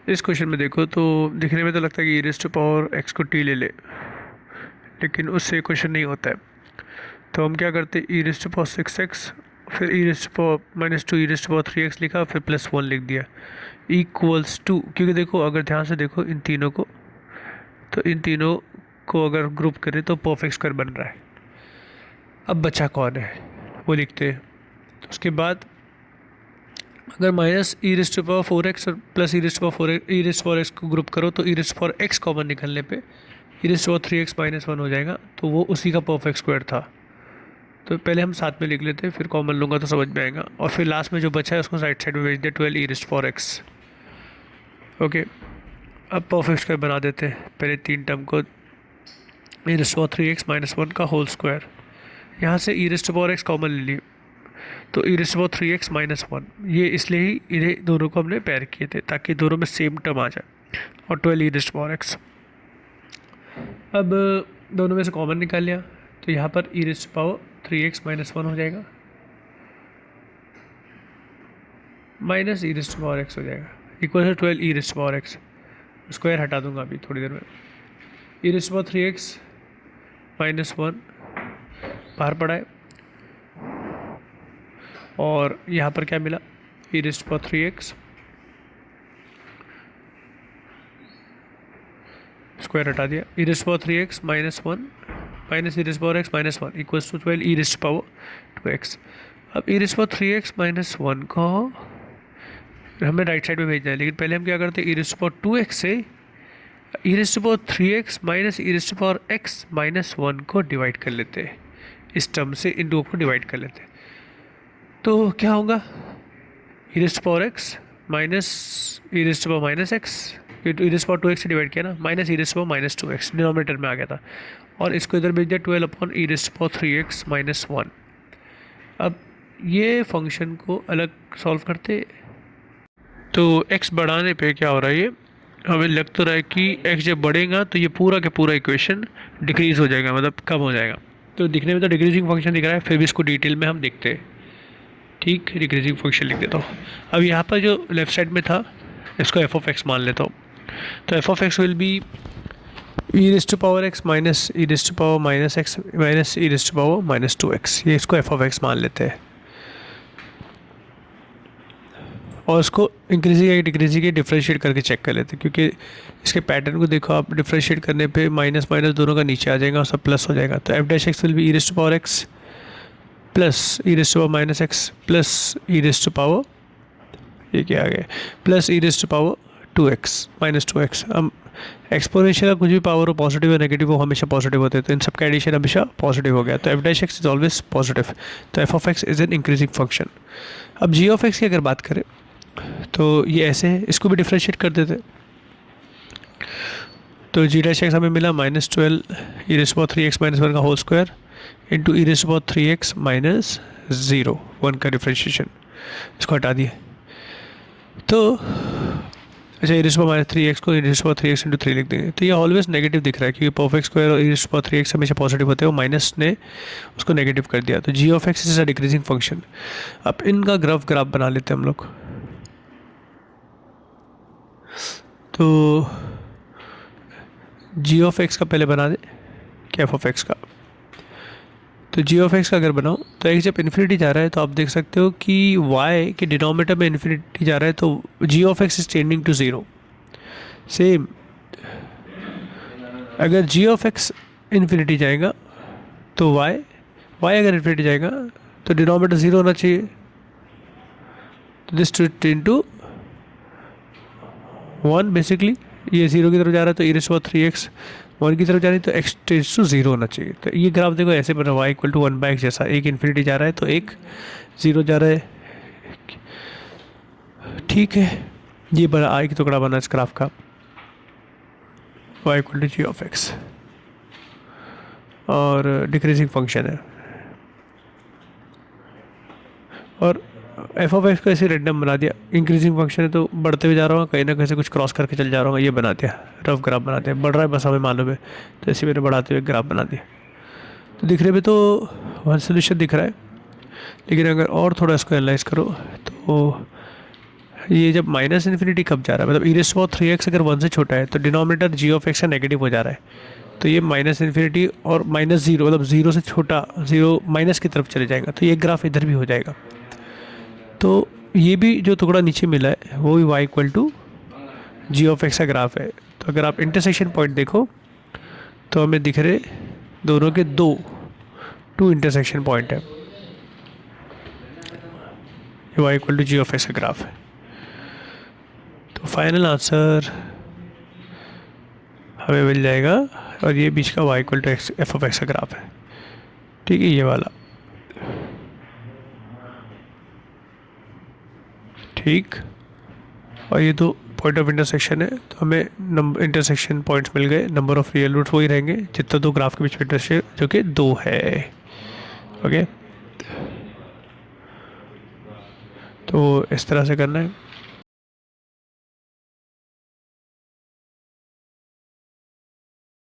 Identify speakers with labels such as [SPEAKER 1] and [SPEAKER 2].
[SPEAKER 1] इस क्वेश्चन में देखो तो दिखने में तो लगता है कि e raise to power x को टी ले ले, लेकिन उससे क्वेश्चन नहीं होता है। तो हम क्या करते हैं, E raise to power six X, फिर E raise to power minus two E raise to power three X लिखा, फिर प्लस वन लिख दिया इक्वल्स टू। क्योंकि देखो अगर ध्यान से देखो इन तीनों को, तो इन तीनों को अगर ग्रुप करें तो परफेक्ट स्क्वायर बन रहा है। अब बचा कौन है वो लिखते हैं। तो उसके बाद अगर minus E raise to power four X और plus E raise to power four E raise to power x को ग्रुप करो तो ई raise to power x common निकलने पे E raise to power three x minus one हो जाएगा, तो वो उसी का परफेक्ट स्क्वायर था। तो पहले हम साथ में लिख लेते हैं, फिर कॉमन लूँगा तो समझ में आएगा। और फिर लास्ट में जो बचा है उसको राइट साइड में भेज दिया, twelve E raise to power x. Okay, अब परफेक्ट स्क्वायर बना देते हैं पहले तीन टर्म को, ई raise to power three x minus one का होल स्क्वायर। यहाँ से ई raise to power x common ले लिए, तो ई raise to power three x minus one, ये इसलिए ही इन्हें दोनों को हमने पेयर किए थे ताकि दोनों में सेम टर्म आ जाए। और twelve E raise to power x, अब दोनों में से कॉमन निकाल लिया, तो यहाँ पर e raise to power three x minus one हो जाएगा, minus E raise to power x हो जाएगा, equal to twelve E raise to power x. Square हटा दूंगा अभी थोड़ी देर में। E raise to power three x minus one बाहर पड़ा है, और यहाँ पर क्या मिला, e raise to power three x, square हटा दिया, e raise to power three x minus one minus E raise to power x minus one equals to twelve E raise to power two x. अब E raise to power three x minus one को हमें right side में भेजना है, लेकिन पहले हम क्या करते हैं, E raise to power two x से ई raise to power three x minus E raise to power x minus one को डिवाइड कर लेते हैं, इस टर्म से इन दो को डिवाइड कर लेते हैं। तो क्या होगा, e raise to power x minus E raise to power minus x, e raise to power two x से डिवाइड किया ना, minus E raise to power minus two x denominator में आ गया था, और इसको इधर भेज दिया twelve upon e raise to power three x minus one. अब ये फंक्शन को अलग सॉल्व करते, तो x बढ़ाने पे क्या हो रहा है, ये हमें लग तो रहा है कि x जब बढ़ेगा तो ये पूरा का पूरा इक्वेशन डिक्रीज़ हो जाएगा, मतलब कम हो जाएगा। तो दिखने में तो डिक्रीजिंग फंक्शन दिख रहा है, फिर भी इसको डिटेल में हम देखते हैं। ठीक, डिक्रीजिंग फंक्शन लिख देता हूँ। अब यहाँ पर जो लेफ्ट साइड में था इसको एफ ऑफ एक्स मान लेता हूँ, तो F of x will be e raise to power x minus E raise to power minus x minus E raise to power minus two x, ये इसको एफ ऑफ एक्स मान लेते हैं। और उसको इंक्रीजिंग या डिक्रीजिंग के डिफ्रेंशिएट करके चेक कर लेते हैं, क्योंकि इसके पैटर्न को देखो आप, डिफ्रेंशिएट करने पे माइनस माइनस दोनों का नीचे आ जाएगा और सब प्लस हो जाएगा। तो F dash x will be e raise to power x plus E raise to power minus x plus E raise to power, ये क्या आ गया, plus E raise to power two x minus two x. अब exponential का कुछ भी power हो, positive या नेगेटिव वो हमेशा पॉजिटिव होते हैं, तो इन सब का एडिशन हमेशा पॉजिटिव हो गया, तो F dash X is always positive. तो F of X is an increasing function. अब जी ऑफ एक्स की अगर बात करें तो ये ऐसे है, इसको भी डिफ्रेंशिएट कर देते, तो जी डैश एक्स हमें मिला minus twelve E raise to power three x minus one का whole square into E raise to power three x minus zero one का डिफ्रेंशिएशन, इसको हटा दिए। तो अच्छा, E raise to power minus three X को ई raise to power three X into three लिख देंगे, तो ये ऑलवेज नेगेटिव दिख रहा है, क्योंकि परफेक्ट स्क्वायर और e raise to power three x हमेशा पॉजिटिव होते हैं, वो माइनस ने उसको नेगेटिव कर दिया। तो G of X is a decreasing function. अब इनका ग्राफ बना लेते हैं हम लोग। तो जी ऑफ एक्स का पहले बना दे, क्या एफ ऑफ एक्स का। तो जी ऑफ एक्स का अगर बनाओ तो एक्स जब इन्फिनिटी जा रहा है तो आप देख सकते हो कि वाई के डिनोमिनेटर में इन्फिनिटी जा रहा है, तो G of X is tending to zero. Same अगर जी ऑफ एक्स इन्फिनिटी जाएगा तो वाई अगर इन्फिनिटी जाएगा तो डिनोमिनेटर ज़ीरो होना चाहिए, तो this to ten to one, basically ये ज़ीरो की तरफ जा रहा है तो ई raise to power three x one की तरफ जा रही है, तो एक्स टेंड्स टू ज़ीरो होना चाहिए। तो ये ग्राफ देखो ऐसे बना, y equal to one by x जैसा, एक इन्फिनिटी जा रहा है तो एक ज़ीरो जा रहा है। ठीक है, ये बना आई की टुकड़ा बना इस ग्राफ का, y equal to g of x, और डिक्रीजिंग फंक्शन है। और एफ ऑफ एक्स को ऐसे रेंडम बना दिया, इंक्रीजिंग फंक्शन है तो बढ़ते हुए जा रहा हूँ, कहीं ना कहीं से कुछ क्रॉस करके चल जा रहा हूँ, ये बना दिया, रफ ग्राफ बना दिया, बढ़ रहा है बस हमें मालूम है, तो ऐसे मैंने बढ़ाते हुए ग्राफ बना दिया। तो दिखने में तो वन सोल्यूशन दिख रहा है, लेकिन अगर और थोड़ा इसको एनालाइज करो तो ये जब माइनस इन्फिनिटी कब जा रहा है, मतलब ई रेस्ट पावर 3x अगर 1 से छोटा है तो डिनोमिनेटर जी ऑफ एक्स का नेगेटिव हो जा रहा है, तो ये माइनस इन्फिनिटी और माइनस जीरो, मतलब जीरो से छोटा, जीरो माइनस की तरफ चले जाएगा, तो ये ग्राफ इधर भी हो जाएगा। तो ये भी जो टुकड़ा नीचे मिला है वो भी y equal to g of x का ग्राफ है। तो अगर आप इंटरसेक्शन पॉइंट देखो तो हमें दिख रहे दोनों के टू इंटरसेक्शन पॉइंट है, ये y equal to g of x का ग्राफ है। तो फाइनल आंसर हमें मिल जाएगा, और ये बीच का y equal to f of x का ग्राफ है, ठीक है, ये वाला, ठीक। और ये दो पॉइंट ऑफ इंटरसेक्शन है, तो हमें नंबर इंटरसेक्शन पॉइंट्स मिल गए, नंबर ऑफ रियल रूट्स वही रहेंगे जितना दो ग्राफ के बीच में इंटरसेक्शन, जो कि 2 है। ओके, तो इस तरह से करना है।